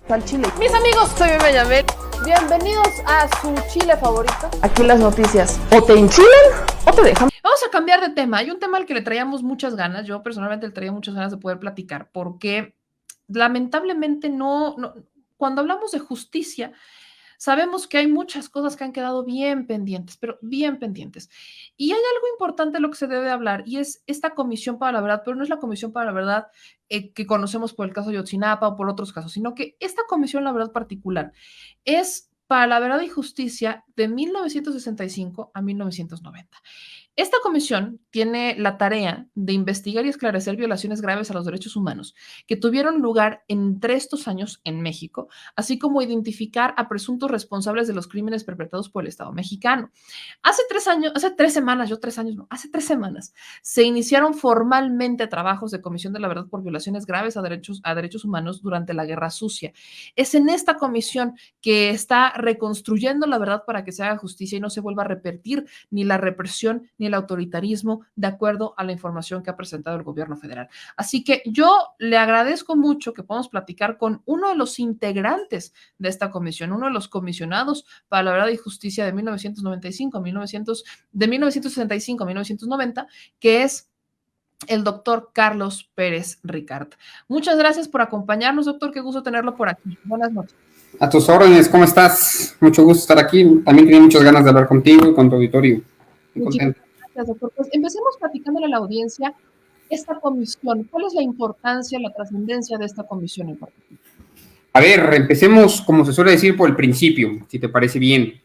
Al chile. Mis amigos, soy Benjamín. Bienvenidos a su chile favorito. Aquí las noticias o te enchilan o te dejan. Vamos a cambiar de tema. Hay un tema al que le traíamos muchas ganas. Yo personalmente le traía muchas ganas de poder platicar porque lamentablemente cuando hablamos de justicia, sabemos que hay muchas cosas que han quedado bien pendientes, pero bien pendientes. Y hay algo importante de lo que se debe hablar y es esta comisión para la verdad, pero no es la comisión para la verdad que conocemos por el caso de Ayotzinapa o por otros casos, sino que esta comisión, la verdad particular, es para la verdad y justicia de 1965 a 1990. Esta comisión tiene la tarea de investigar y esclarecer violaciones graves a los derechos humanos que tuvieron lugar entre estos años en México, así como identificar a presuntos responsables de los crímenes perpetrados por el Estado mexicano. Hace 3 semanas, se iniciaron formalmente trabajos de Comisión de la Verdad por violaciones graves a derechos humanos durante la Guerra Sucia. Es en esta comisión que está reconstruyendo la verdad para que se haga justicia y no se vuelva a repetir ni la represión ni el autoritarismo, de acuerdo a la información que ha presentado el gobierno federal. Así que yo le agradezco mucho que podamos platicar con uno de los integrantes de esta comisión, uno de los comisionados para la verdad y justicia de 1965 a 1990, que es el doctor Carlos Pérez Ricart. Muchas gracias por acompañarnos, doctor. Qué gusto tenerlo por aquí. Buenas noches. A tus órdenes, ¿cómo estás? Mucho gusto estar aquí. También tenía muchas ganas de hablar contigo y con tu auditorio. Muy contento. Gracias, doctor. Pues empecemos platicándole a la audiencia esta comisión. ¿Cuál es la importancia, la trascendencia de esta comisión en particular? A ver, empecemos, como se suele decir, por el principio, si te parece bien.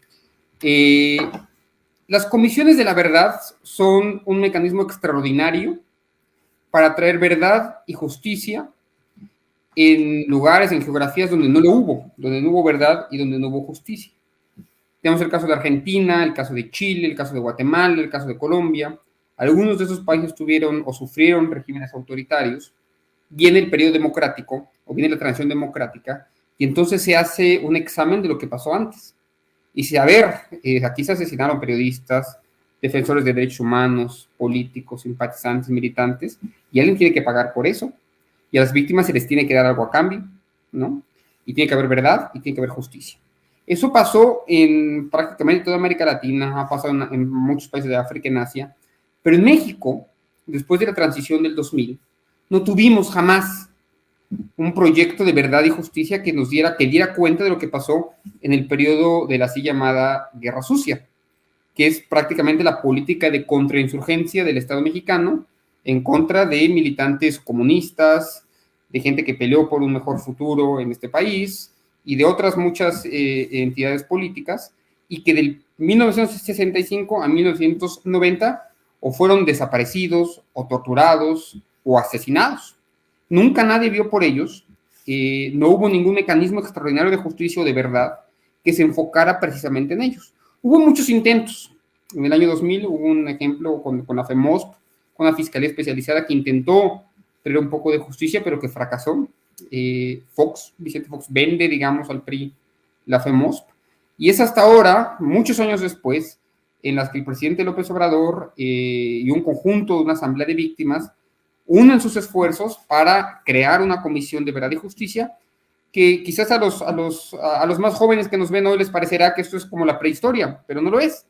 Las comisiones de la verdad son un mecanismo extraordinario para traer verdad y justicia en lugares, en geografías donde no hubo verdad y donde no hubo justicia. Tenemos el caso de Argentina, el caso de Chile, el caso de Guatemala, el caso de Colombia. Algunos de esos países tuvieron o sufrieron regímenes autoritarios. Viene el periodo democrático o viene la transición democrática y entonces se hace un examen de lo que pasó antes. Y si, a ver, aquí se asesinaron periodistas, defensores de derechos humanos, políticos, simpatizantes, militantes, y alguien tiene que pagar por eso. Y a las víctimas se les tiene que dar algo a cambio, ¿no? Y tiene que haber verdad y tiene que haber justicia. Eso pasó en prácticamente toda América Latina, ha pasado en muchos países de África, en Asia, pero en México, después de la transición del 2000, no tuvimos jamás un proyecto de verdad y justicia que diera cuenta de lo que pasó en el periodo de la así llamada Guerra Sucia, que es prácticamente la política de contrainsurgencia del Estado mexicano en contra de militantes comunistas, de gente que peleó por un mejor futuro en este país, y de otras muchas entidades políticas, y que del 1965 a 1990 o fueron desaparecidos, o torturados, o asesinados. Nunca nadie vio por ellos, no hubo ningún mecanismo extraordinario de justicia o de verdad que se enfocara precisamente en ellos. Hubo muchos intentos. En el año 2000 hubo un ejemplo con la FEMOSP, con la Fiscalía Especializada, que intentó traer un poco de justicia, pero que fracasó. Vicente Fox vende, digamos, al PRI la FEMOSP, y es hasta ahora, muchos años después, en las que el presidente López Obrador y un conjunto de una asamblea de víctimas unen sus esfuerzos para crear una comisión de verdad y justicia, que quizás a los más jóvenes que nos ven hoy les parecerá que esto es como la prehistoria, pero no lo es.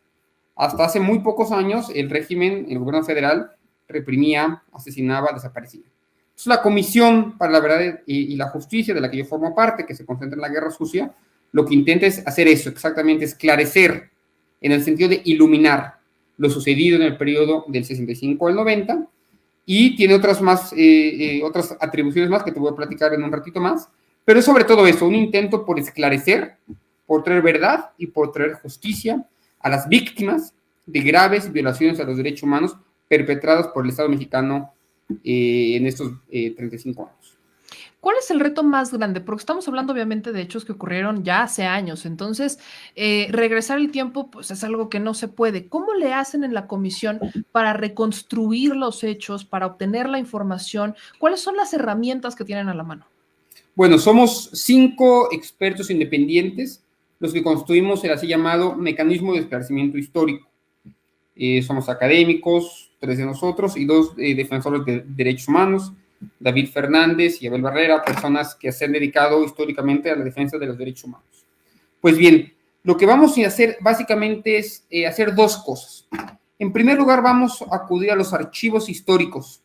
Hasta hace muy pocos años el régimen, el gobierno federal, reprimía, asesinaba, desaparecía. Entonces, la Comisión para la Verdad y la Justicia, de la que yo formo parte, que se concentra en la Guerra Sucia, lo que intenta es hacer eso, exactamente, esclarecer, en el sentido de iluminar lo sucedido en el periodo del 65 al 90, y tiene otras atribuciones más que te voy a platicar en un ratito más, pero es sobre todo eso, un intento por esclarecer, por traer verdad y por traer justicia a las víctimas de graves violaciones a los derechos humanos perpetradas por el Estado mexicano en estos 35 años. ¿Cuál es el reto más grande? Porque estamos hablando obviamente de hechos que ocurrieron ya hace años, entonces regresar el tiempo pues es algo que no se puede. ¿Cómo le hacen en la comisión para reconstruir los hechos, para obtener la información? ¿Cuáles son las herramientas que tienen a la mano? Bueno, somos 5 expertos independientes los que construimos el así llamado mecanismo de esclarecimiento histórico. Somos académicos, 3 de nosotros y 2 defensores de derechos humanos. David Fernández y Abel Barrera, personas que se han dedicado históricamente a la defensa de los derechos humanos. Pues bien, lo que vamos a hacer básicamente es hacer dos cosas. En primer lugar, vamos a acudir a los archivos históricos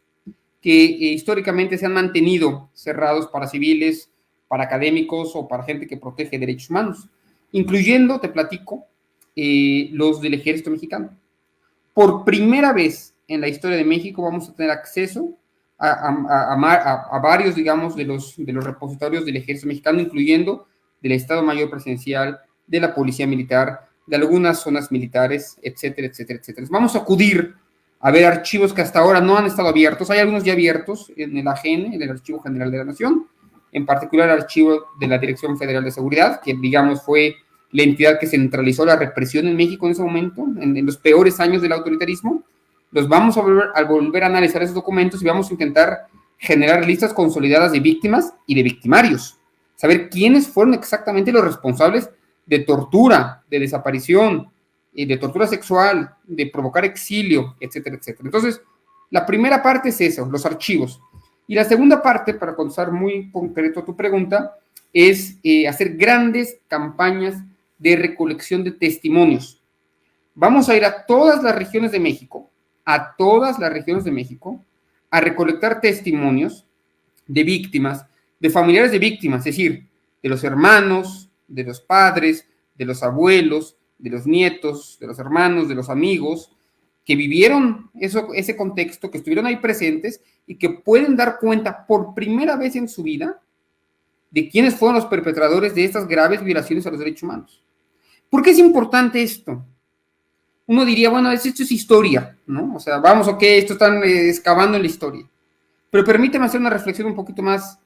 que históricamente se han mantenido cerrados para civiles, para académicos o para gente que protege derechos humanos, incluyendo, te platico, los del Ejército Mexicano. Por primera vez en la historia de México vamos a tener acceso a varios, digamos, de los repositorios del Ejército Mexicano, incluyendo del Estado Mayor Presidencial, de la Policía Militar, de algunas zonas militares, etcétera, etcétera, etcétera. Vamos a acudir a ver archivos que hasta ahora no han estado abiertos. Hay algunos ya abiertos en el AGN, en el Archivo General de la Nación, en particular el archivo de la Dirección Federal de Seguridad, que, digamos, fue la entidad que centralizó la represión en México en ese momento, en los peores años del autoritarismo. Los vamos a volver a analizar esos documentos y vamos a intentar generar listas consolidadas de víctimas y de victimarios. Saber quiénes fueron exactamente los responsables de tortura, de desaparición, de tortura sexual, de provocar exilio, etcétera, etcétera. Entonces, la primera parte es eso, los archivos. Y la segunda parte, para contestar muy concreto tu pregunta, es hacer grandes campañas de recolección de testimonios. Vamos a ir a todas las regiones de México, a recolectar testimonios de víctimas, de familiares de víctimas, es decir, de los hermanos, de los padres, de los abuelos, de los nietos, de los hermanos, de los amigos, que vivieron ese contexto, que estuvieron ahí presentes y que pueden dar cuenta por primera vez en su vida de quiénes fueron los perpetradores de estas graves violaciones a los derechos humanos. ¿Por qué es importante esto? Uno diría, bueno, esto es historia, ¿no? O sea, vamos, ok, esto están excavando en la historia. Pero permíteme hacer una reflexión un poquito más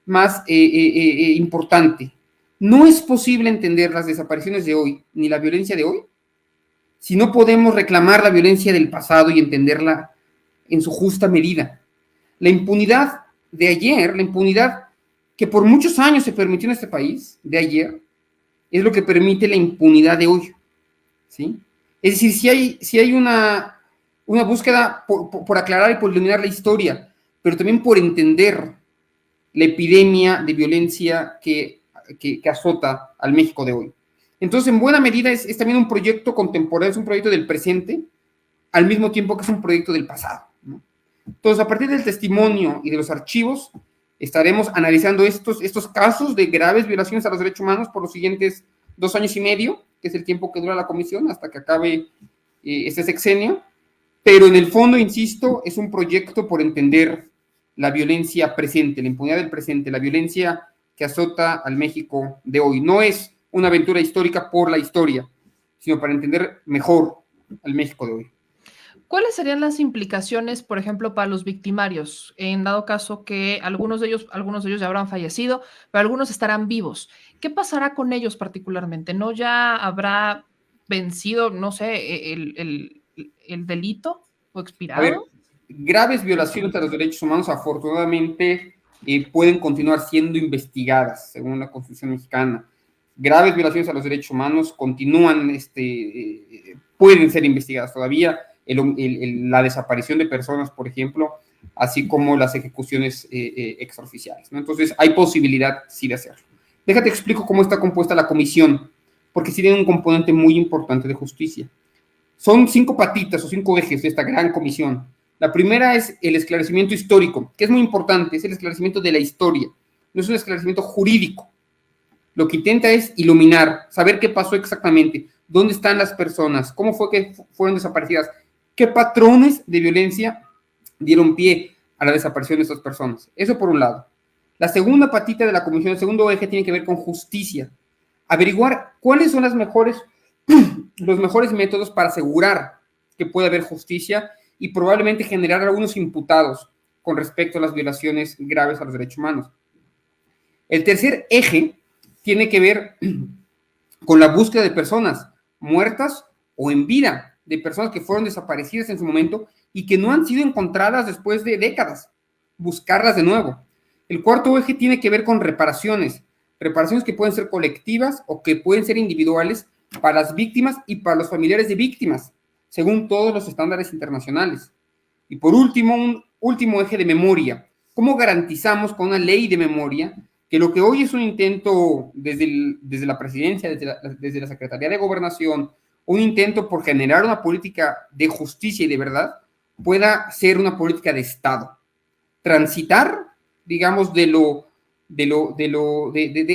importante. No es posible entender las desapariciones de hoy, ni la violencia de hoy, si no podemos reclamar la violencia del pasado y entenderla en su justa medida. La impunidad de ayer, la impunidad que por muchos años se permitió en este país, de ayer, es lo que permite la impunidad de hoy, ¿sí? Es decir, si hay una búsqueda por aclarar y por iluminar la historia, pero también por entender la epidemia de violencia que azota al México de hoy. Entonces, en buena medida, es también un proyecto contemporáneo, es un proyecto del presente, al mismo tiempo que es un proyecto del pasado, ¿no? Entonces, a partir del testimonio y de los archivos, estaremos analizando estos casos de graves violaciones a los derechos humanos por los siguientes 2 años y medio, que es el tiempo que dura la comisión hasta que acabe este sexenio, pero en el fondo, insisto, es un proyecto por entender la violencia presente, la impunidad del presente, la violencia que azota al México de hoy. No es una aventura histórica por la historia, sino para entender mejor al México de hoy. ¿Cuáles serían las implicaciones, por ejemplo, para los victimarios, en dado caso que algunos de ellos ya habrán fallecido, pero algunos estarán vivos? ¿Qué pasará con ellos particularmente? ¿No ya habrá vencido, no sé, el delito o expirado? A ver, graves violaciones a los derechos humanos, afortunadamente, pueden continuar siendo investigadas, según la Constitución mexicana. Graves violaciones a los derechos humanos continúan, pueden ser investigadas todavía. La desaparición de personas, por ejemplo, así como las ejecuciones extraoficiales, ¿no? Entonces, hay posibilidad, sí, de hacerlo. Déjate explico cómo está compuesta la comisión, porque sí tiene un componente muy importante de justicia. Son 5 patitas o 5 ejes de esta gran comisión. La primera es el esclarecimiento histórico, que es muy importante, es el esclarecimiento de la historia, no es un esclarecimiento jurídico. Lo que intenta es iluminar, saber qué pasó exactamente, dónde están las personas, cómo fue que fueron desaparecidas, qué patrones de violencia dieron pie a la desaparición de estas personas. Eso por un lado. La segunda patita de la comisión, el segundo eje, tiene que ver con justicia. Averiguar cuáles son los mejores métodos para asegurar que puede haber justicia y probablemente generar algunos imputados con respecto a las violaciones graves a los derechos humanos. El tercer eje tiene que ver con la búsqueda de personas muertas o en vida, de personas que fueron desaparecidas en su momento y que no han sido encontradas después de décadas. Buscarlas de nuevo. El cuarto eje tiene que ver con reparaciones que pueden ser colectivas o que pueden ser individuales para las víctimas y para los familiares de víctimas, según todos los estándares internacionales. Y por último, un último eje de memoria. ¿Cómo garantizamos con una ley de memoria que lo que hoy es un intento desde la presidencia, desde la Secretaría de Gobernación, un intento por generar una política de justicia y de verdad, pueda ser una política de Estado? Transitar, digamos, de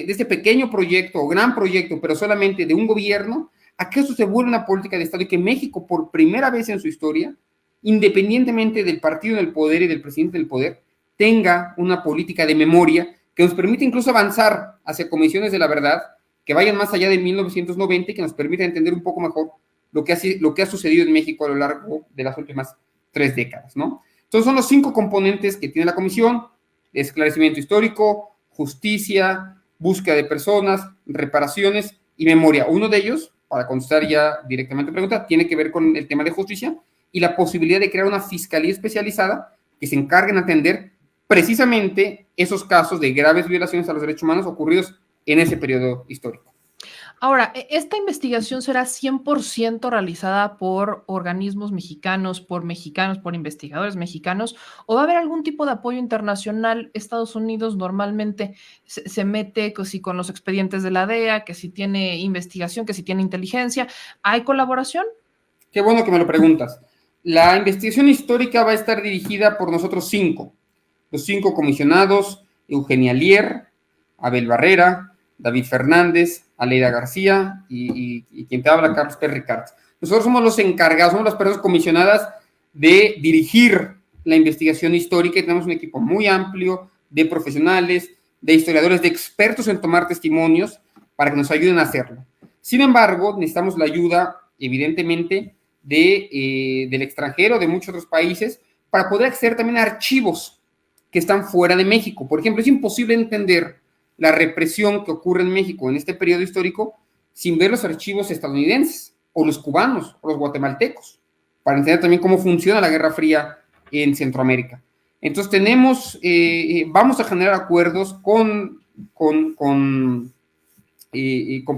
este pequeño proyecto o gran proyecto, pero solamente de un gobierno, a que eso se vuelva una política de Estado y que México, por primera vez en su historia, independientemente del partido en el poder y del presidente del poder, tenga una política de memoria que nos permite incluso avanzar hacia comisiones de la verdad que vayan más allá de 1990 y que nos permita entender un poco mejor lo que ha sucedido en México a lo largo de las últimas 3 décadas, ¿no? Entonces son los 5 componentes que tiene la comisión: esclarecimiento histórico, justicia, búsqueda de personas, reparaciones y memoria. Uno de ellos, para contestar ya directamente la pregunta, tiene que ver con el tema de justicia y la posibilidad de crear una fiscalía especializada que se encargue en atender precisamente esos casos de graves violaciones a los derechos humanos ocurridos en ese periodo histórico. Ahora, ¿esta investigación será 100% realizada por organismos mexicanos, por investigadores mexicanos, o va a haber algún tipo de apoyo internacional? Estados Unidos normalmente se mete que si con los expedientes de la DEA, que si tiene investigación, que si tiene inteligencia. ¿Hay colaboración? Qué bueno que me lo preguntas. La investigación histórica va a estar dirigida por nosotros 5. Los 5 comisionados: Eugenia Lier, Abel Barrera, David Fernández, Aleida García y quien te habla, Carlos P. Ricard. Nosotros somos los encargados, somos las personas comisionadas de dirigir la investigación histórica y tenemos un equipo muy amplio de profesionales, de historiadores, de expertos en tomar testimonios para que nos ayuden a hacerlo. Sin embargo, necesitamos la ayuda, evidentemente, del extranjero, de muchos otros países, para poder acceder también a archivos que están fuera de México. Por ejemplo, es imposible entender la represión que ocurre en México en este periodo histórico sin ver los archivos estadounidenses, o los cubanos, o los guatemaltecos, para entender también cómo funciona la Guerra Fría en Centroamérica. Entonces vamos a generar acuerdos con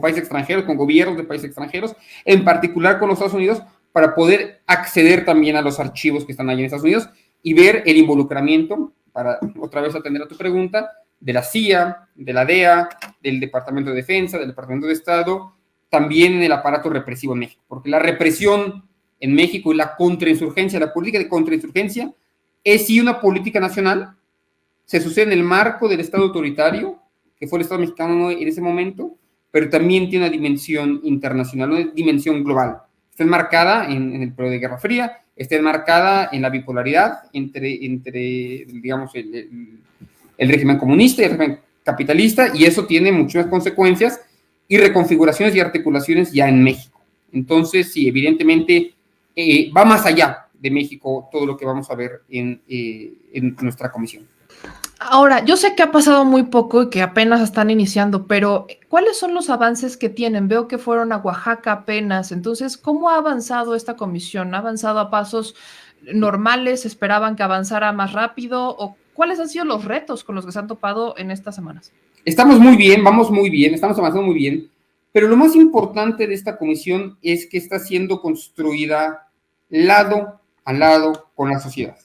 países extranjeros, con gobiernos de países extranjeros, en particular con los Estados Unidos, para poder acceder también a los archivos que están allí en Estados Unidos y ver el involucramiento, para otra vez atender a tu pregunta, de la CIA, de la DEA, del Departamento de Defensa, del Departamento de Estado, también en el aparato represivo en México, porque la represión en México y la contrainsurgencia, la política de contrainsurgencia, es sí una política nacional, se sucede en el marco del Estado autoritario, que fue el Estado mexicano en ese momento, pero también tiene una dimensión internacional, una dimensión global. Está enmarcada en el periodo de Guerra Fría, está enmarcada en la bipolaridad entre digamos, el régimen comunista y el régimen capitalista, y eso tiene muchas consecuencias y reconfiguraciones y articulaciones ya en México. Entonces, sí, evidentemente va más allá de México todo lo que vamos a ver en nuestra comisión. Ahora, yo sé que ha pasado muy poco y que apenas están iniciando, pero ¿cuáles son los avances que tienen? Veo que fueron a Oaxaca apenas. Entonces, ¿cómo ha avanzado esta comisión? ¿Ha avanzado a pasos normales? ¿Esperaban que avanzara más rápido? ¿O cuáles han sido los retos con los que se han topado en estas semanas? Estamos muy bien, vamos muy bien, estamos avanzando muy bien, pero lo más importante de esta comisión es que está siendo construida lado a lado con la sociedad,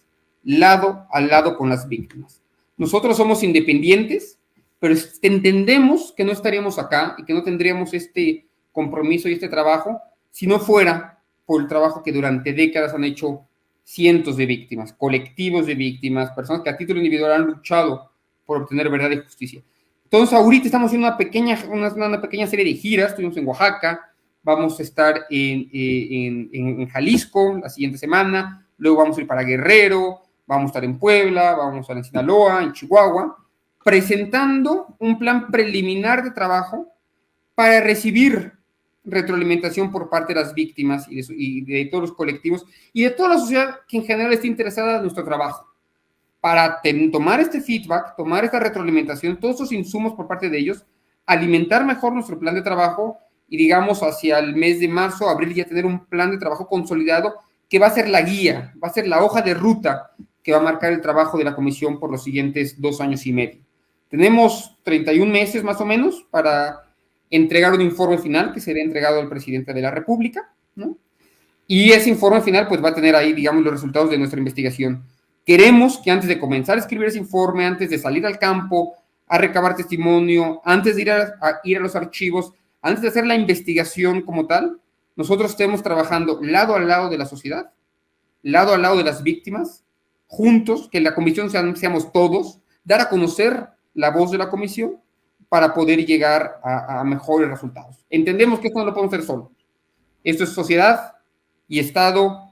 lado a lado con las víctimas. Nosotros somos independientes, pero entendemos que no estaríamos acá y que no tendríamos este compromiso y este trabajo si no fuera por el trabajo que durante décadas han hecho cientos de víctimas, colectivos de víctimas, personas que a título individual han luchado por obtener verdad y justicia. Entonces, ahorita estamos haciendo una pequeña serie de giras. Estuvimos en Oaxaca, vamos a estar en Jalisco la siguiente semana, luego vamos a ir para Guerrero, vamos a estar en Puebla, vamos a estar en Sinaloa, en Chihuahua, presentando un plan preliminar de trabajo para recibir retroalimentación por parte de las víctimas y de todos los colectivos y de toda la sociedad que en general esté interesada en nuestro trabajo, para tomar este feedback, tomar esta retroalimentación, todos esos insumos por parte de ellos, alimentar mejor nuestro plan de trabajo y, digamos, hacia el mes de marzo, abril, ya tener un plan de trabajo consolidado que va a ser la guía, va a ser la hoja de ruta que va a marcar el trabajo de la comisión por los siguientes 2 años y medio. Tenemos 31 meses más o menos para entregar un informe final que será entregado al presidente de la República, ¿no? Y ese informe final pues va a tener ahí, digamos, los resultados de nuestra investigación. Queremos que antes de comenzar a escribir ese informe, antes de salir al campo a recabar testimonio, antes de ir a los archivos, antes de hacer la investigación como tal, nosotros estemos trabajando lado a lado de la sociedad, lado a lado de las víctimas, juntos, que en la comisión seamos todos, dar a conocer la voz de la comisión para poder llegar a mejores resultados. Entendemos que esto no lo podemos hacer solo. Esto es sociedad y Estado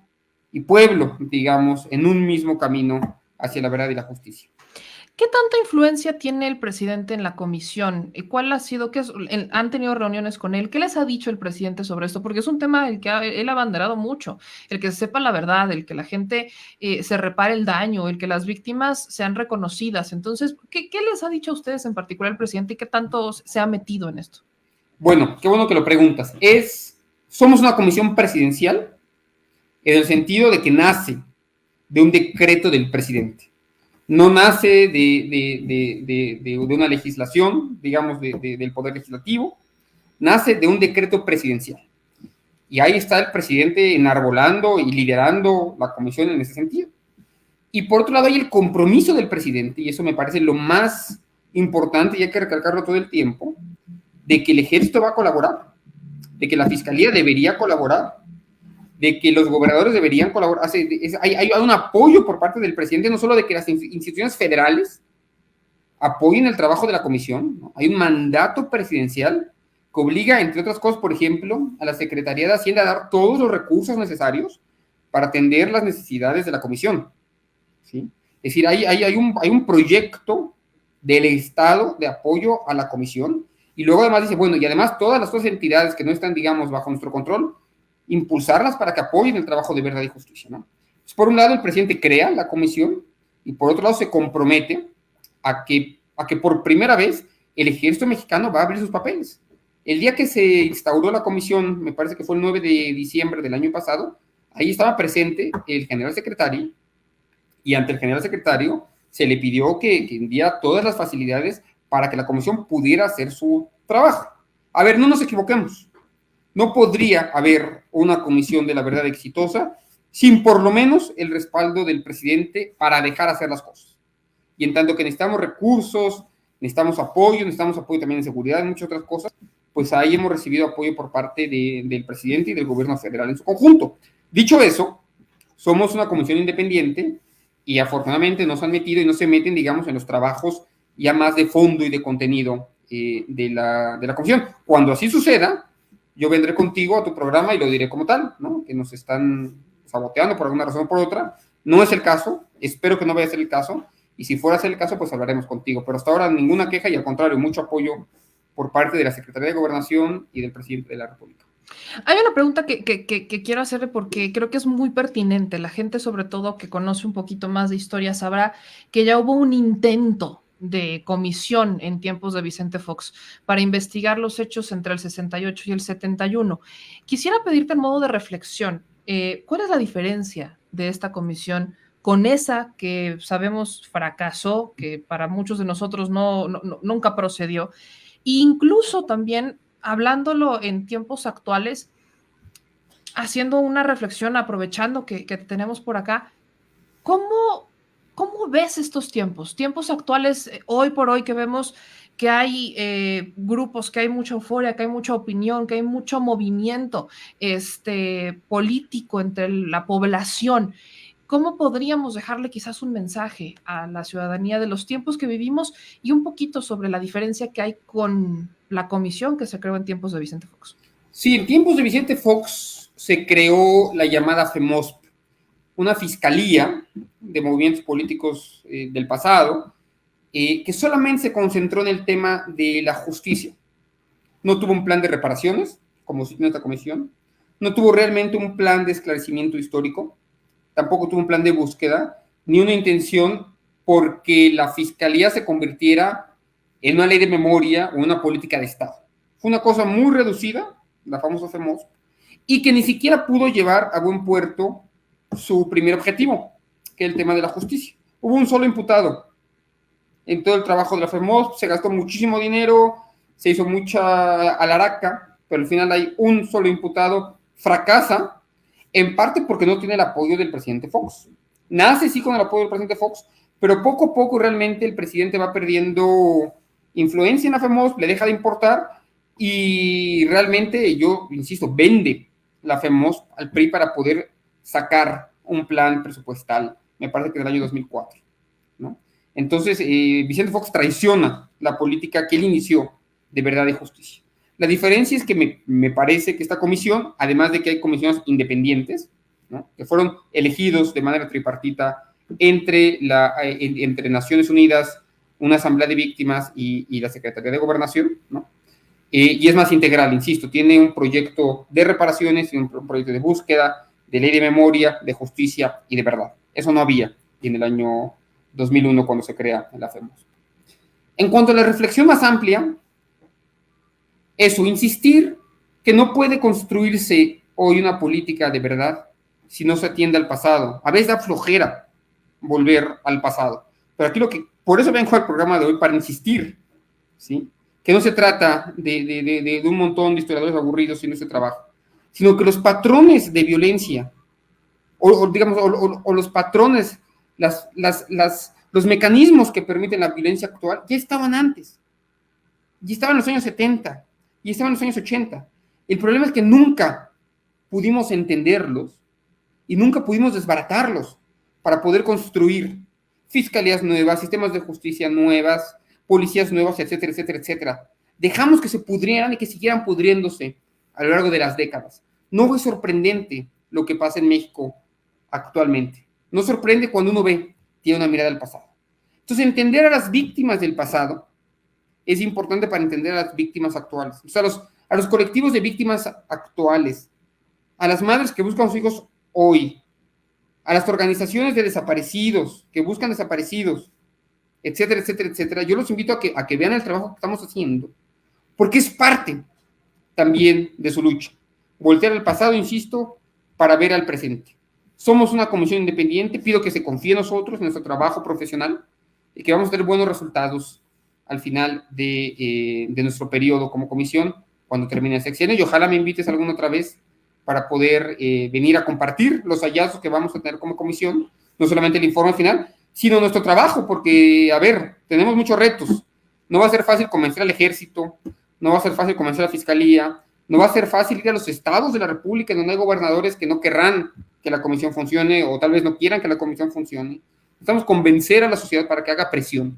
y pueblo, digamos, en un mismo camino hacia la verdad y la justicia. ¿Qué tanta influencia tiene el presidente en la comisión? ¿Cuál ha sido? ¿Han tenido reuniones con él? ¿Qué les ha dicho el presidente sobre esto? Porque es un tema del que él ha abanderado mucho, el que se sepa la verdad, el que la gente se repare el daño, el que las víctimas sean reconocidas. Entonces, ¿qué les ha dicho a ustedes en particular el presidente y qué tanto se ha metido en esto? Bueno, qué bueno que lo preguntas. Somos una comisión presidencial en el sentido de que nace de un decreto del presidente. No nace de una legislación, digamos, del Poder Legislativo, nace de un decreto presidencial. Y ahí está el presidente enarbolando y liderando la comisión en ese sentido. Y por otro lado hay el compromiso del presidente, y eso me parece lo más importante, y hay que recalcarlo todo el tiempo, de que el ejército va a colaborar, de que la fiscalía debería colaborar, de que los gobernadores deberían colaborar. Hay un apoyo por parte del presidente, no solo de que las instituciones federales apoyen el trabajo de la comisión, ¿no? Hay un mandato presidencial que obliga, entre otras cosas, por ejemplo, a la Secretaría de Hacienda a dar todos los recursos necesarios para atender las necesidades de la comisión, ¿sí? Es decir, hay un proyecto del Estado de apoyo a la comisión, y luego además dice, bueno, y además todas las otras entidades que no están, digamos, bajo nuestro control, impulsarlas para que apoyen el trabajo de verdad y justicia, ¿no? Pues por un lado, el presidente crea la comisión y por otro lado se compromete a que por primera vez el ejército mexicano va a abrir sus papeles. El día que se instauró la comisión, me parece que fue el 9 de diciembre del año pasado, ahí estaba presente el general secretario y ante el general secretario se le pidió que enviara todas las facilidades para que la comisión pudiera hacer su trabajo. A ver, no nos equivoquemos. No podría haber una comisión de la verdad exitosa sin por lo menos el respaldo del presidente para dejar hacer las cosas. Y en tanto que necesitamos recursos, necesitamos apoyo también en seguridad y muchas otras cosas, pues ahí hemos recibido apoyo por parte del presidente y del gobierno federal en su conjunto. Dicho eso, somos una comisión independiente y afortunadamente no se han metido y no se meten, digamos, en los trabajos ya más de fondo y de contenido de la comisión. Cuando así suceda, yo vendré contigo a tu programa y lo diré como tal, ¿no? Que nos están saboteando por alguna razón o por otra. No es el caso, espero que no vaya a ser el caso, y si fuera a ser el caso, pues hablaremos contigo. Pero hasta ahora ninguna queja y al contrario, mucho apoyo por parte de la Secretaría de Gobernación y del presidente de la República. Hay una pregunta que quiero hacerle porque creo que es muy pertinente. La gente, sobre todo, que conoce un poquito más de historia, sabrá que ya hubo un intento de comisión en tiempos de Vicente Fox para investigar los hechos entre el 68 y el 71. Quisiera pedirte en modo de reflexión, ¿cuál es la diferencia de esta comisión con esa que sabemos fracasó, que para muchos de nosotros nunca procedió? E incluso también hablándolo en tiempos actuales, haciendo una reflexión, aprovechando que tenemos por acá, ¿cómo ves estos tiempos? Tiempos actuales, hoy por hoy que vemos que hay grupos, que hay mucha euforia, que hay mucha opinión, que hay mucho movimiento político entre la población. ¿Cómo podríamos dejarle quizás un mensaje a la ciudadanía de los tiempos que vivimos y un poquito sobre la diferencia que hay con la comisión que se creó en tiempos de Vicente Fox? Sí, en tiempos de Vicente Fox se creó la llamada FEMOSP, una fiscalía de movimientos políticos del pasado, que solamente se concentró en el tema de la justicia. No tuvo un plan de reparaciones, como si tiene esta comisión, no tuvo realmente un plan de esclarecimiento histórico, tampoco tuvo un plan de búsqueda, ni una intención porque la fiscalía se convirtiera en una ley de memoria o una política de Estado. Fue una cosa muy reducida, la famosa FEMOSP, y que ni siquiera pudo llevar a buen puerto su primer objetivo, que es el tema de la justicia. Hubo un solo imputado en todo el trabajo de la FEMOSP, se gastó muchísimo dinero, se hizo mucha alaraca, pero al final hay un solo imputado, fracasa, en parte porque no tiene el apoyo del presidente Fox. Nace sí con el apoyo del presidente Fox, pero poco a poco realmente el presidente va perdiendo influencia en la FEMOSP, le deja de importar y realmente, yo insisto, vende la FEMOSP al PRI para poder sacar un plan presupuestal, me parece que del año 2004, ¿no? Entonces, Vicente Fox traiciona la política que él inició de verdad y justicia. La diferencia es que me parece que esta comisión, además de que hay comisiones independientes, ¿no?, que fueron elegidos de manera tripartita entre Naciones Unidas, una asamblea de víctimas y la Secretaría de Gobernación, ¿no? Y es más integral, insisto, tiene un proyecto de reparaciones, tiene un proyecto de búsqueda, de ley de memoria, de justicia y de verdad. Eso no había en el año 2001 cuando se crea la FEMOSP. En cuanto a la reflexión más amplia, eso, insistir que no puede construirse hoy una política de verdad si no se atiende al pasado. A veces da flojera volver al pasado. Pero aquí por eso vengo al programa de hoy, para insistir, ¿sí?, que no se trata de un montón de historiadores aburridos en este trabajo, sino que los patrones de violencia, o los patrones, los mecanismos que permiten la violencia actual, ya estaban antes, ya estaban en los años 70, ya estaban en los años 80. El problema es que nunca pudimos entenderlos y nunca pudimos desbaratarlos para poder construir fiscalías nuevas, sistemas de justicia nuevas, policías nuevas, etcétera, etcétera, etcétera. Dejamos que se pudrieran y que siguieran pudriéndose a lo largo de las décadas. No es sorprendente lo que pasa en México actualmente. No sorprende cuando uno tiene una mirada al pasado. Entonces, entender a las víctimas del pasado es importante para entender a las víctimas actuales. O sea, a los colectivos de víctimas actuales, a las madres que buscan a sus hijos hoy, a las organizaciones de desaparecidos, que buscan desaparecidos, etcétera, etcétera, etcétera. Yo los invito a que vean el trabajo que estamos haciendo, porque es parte también de su lucha. Voltear al pasado, insisto, para ver al presente. Somos una comisión independiente, pido que se confíe en nosotros, en nuestro trabajo profesional, y que vamos a tener buenos resultados al final de nuestro periodo como comisión, cuando termine el sexenio, y ojalá me invites alguna otra vez para poder venir a compartir los hallazgos que vamos a tener como comisión, no solamente el informe final, sino nuestro trabajo, porque, a ver, tenemos muchos retos. No va a ser fácil convencer al ejército, no va a ser fácil convencer a la fiscalía, no va a ser fácil ir a los estados de la República donde hay gobernadores que no querrán que la comisión funcione o tal vez no quieran que la comisión funcione. Necesitamos convencer a la sociedad para que haga presión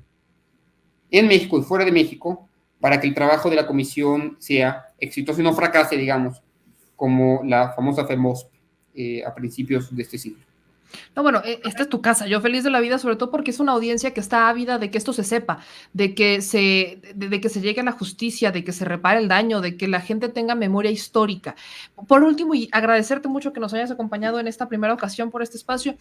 en México y fuera de México para que el trabajo de la comisión sea exitoso y no fracase, digamos, como la famosa FEMOSP a principios de este siglo. No, bueno, esta es tu casa. Yo feliz de la vida, sobre todo porque es una audiencia que está ávida de que esto se sepa, de que se llegue a la justicia, de que se repare el daño, de que la gente tenga memoria histórica. Por último, y agradecerte mucho que nos hayas acompañado en esta primera ocasión por este espacio,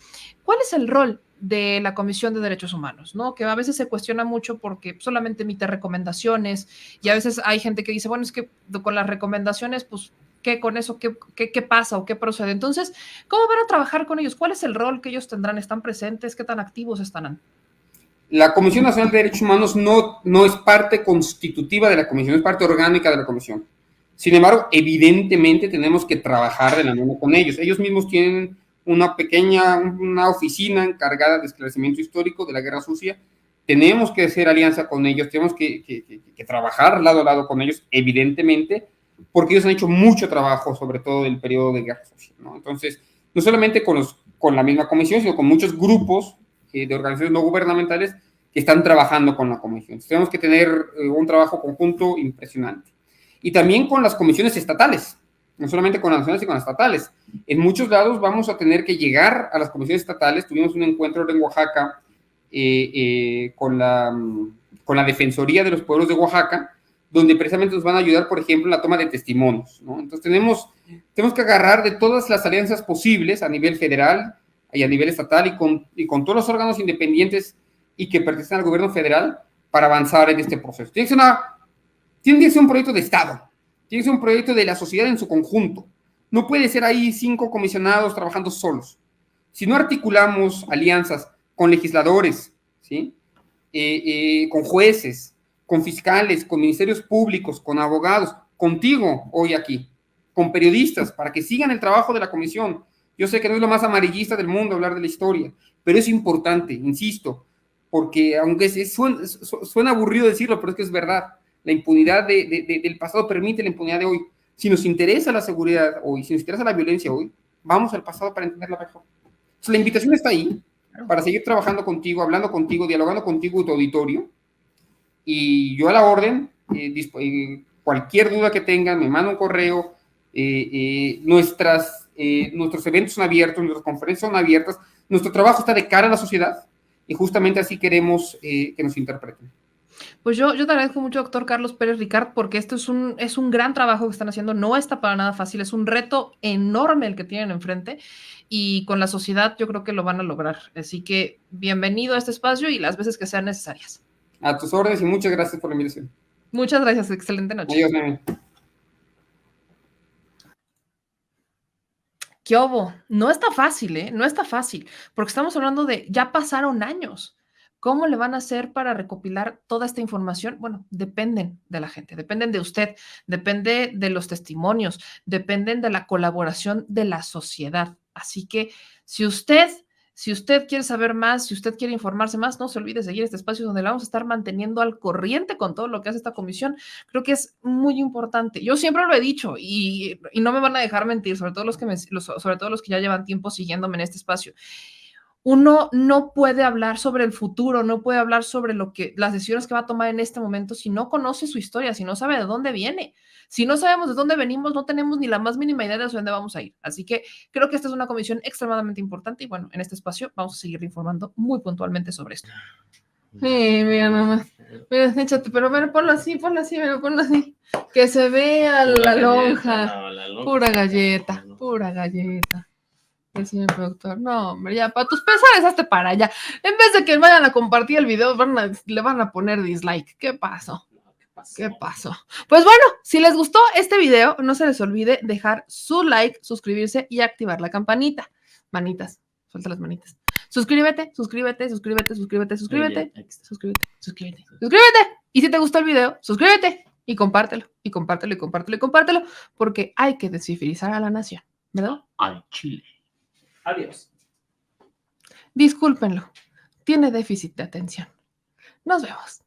¿cuál es el rol de la Comisión de Derechos Humanos? ¿No? Que a veces se cuestiona mucho porque solamente emite recomendaciones y a veces hay gente que dice, bueno, es que con las recomendaciones, pues, ¿qué con eso? ¿Qué pasa o qué procede? Entonces, ¿cómo van a trabajar con ellos? ¿Cuál es el rol que ellos tendrán? ¿Están presentes? ¿Qué tan activos estarán? La Comisión Nacional de Derechos Humanos no es parte constitutiva de la Comisión, es parte orgánica de la Comisión. Sin embargo, evidentemente tenemos que trabajar de la mano con ellos. Ellos mismos tienen una oficina encargada de esclarecimiento histórico de la Guerra Sucia. Tenemos que hacer alianza con ellos, tenemos que trabajar lado a lado con ellos, evidentemente, porque ellos han hecho mucho trabajo, sobre todo del periodo de Guerra Sucia, ¿no? Entonces, no solamente con la misma comisión, sino con muchos grupos de organizaciones no gubernamentales que están trabajando con la comisión. Entonces, tenemos que tener un trabajo conjunto impresionante. Y también con las comisiones estatales, no solamente con las nacionales, sino con las estatales. En muchos lados vamos a tener que llegar a las comisiones estatales. Tuvimos un encuentro en Oaxaca con la Defensoría de los Pueblos de Oaxaca, donde precisamente nos van a ayudar, por ejemplo, en la toma de testimonios, ¿no? Entonces tenemos que agarrar de todas las alianzas posibles a nivel federal y a nivel estatal y con todos los órganos independientes y que pertenecen al gobierno federal para avanzar en este proceso. Tiene que ser un proyecto de Estado, tiene que ser un proyecto de la sociedad en su conjunto. No puede ser ahí 5 comisionados trabajando solos. Si no articulamos alianzas con legisladores, ¿sí? Con jueces, con fiscales, con ministerios públicos, con abogados, contigo hoy aquí, con periodistas, para que sigan el trabajo de la comisión, Yo sé que no es lo más amarillista del mundo hablar de la historia, pero es importante, insisto, porque aunque suena aburrido decirlo, pero es que es verdad. La impunidad del pasado permite la impunidad de hoy. Si nos interesa la seguridad hoy, si nos interesa la violencia hoy, vamos al pasado para entenderla mejor. Entonces, la invitación está ahí para seguir trabajando contigo, hablando contigo, dialogando contigo y tu auditorio. Y yo a la orden, cualquier duda que tengan, me manda un correo. Nuestros eventos son abiertos, nuestras conferencias son abiertas, nuestro trabajo está de cara a la sociedad y justamente así queremos que nos interpreten. Pues yo te agradezco mucho, doctor Carlos Pérez Ricart, porque esto es un gran trabajo que están haciendo, no está para nada fácil, es un reto enorme el que tienen enfrente y con la sociedad yo creo que lo van a lograr. Así que bienvenido a este espacio y las veces que sean necesarias. A tus órdenes y muchas gracias por la invitación. Muchas gracias, excelente noche. Adiós, Meme. ¿Qué hubo? No está fácil, ¿eh? No está fácil, porque estamos hablando de, ya pasaron años. ¿Cómo le van a hacer para recopilar toda esta información? Bueno, dependen de la gente, dependen de usted, depende de los testimonios, dependen de la colaboración de la sociedad. Así que si usted quiere saber más, si usted quiere informarse más, no se olvide de seguir este espacio donde la vamos a estar manteniendo al corriente con todo lo que hace esta comisión. Creo que es muy importante. Yo siempre lo he dicho y no me van a dejar mentir, sobre todo sobre todo los que ya llevan tiempo siguiéndome en este espacio. Uno no puede hablar sobre el futuro, no puede hablar sobre las decisiones que va a tomar en este momento si no conoce su historia, si no sabe de dónde viene. Si no sabemos de dónde venimos, no tenemos ni la más mínima idea de hacia dónde vamos a ir. Así que creo que esta es una comisión extremadamente importante y bueno, en este espacio vamos a seguir informando muy puntualmente sobre esto. Sí, mira nomás. Mira, échate, pero ponlo así, ponlo así. Que se vea la lonja. Pura galleta, pura galleta. El señor productor, no, hombre, ya, para tus pesares, hazte para allá. En vez de que vayan a compartir el video, le van a poner dislike. ¿Qué pasó? ¿Qué pasó? Pues bueno, si les gustó este video, no se les olvide dejar su like, suscribirse y activar la campanita. Manitas, suelta las manitas. Suscríbete. Y si te gustó el video, suscríbete y compártelo, porque hay que descivilizar a la nación, ¿verdad? Al Chile. Adiós. Discúlpenlo, tiene déficit de atención. Nos vemos.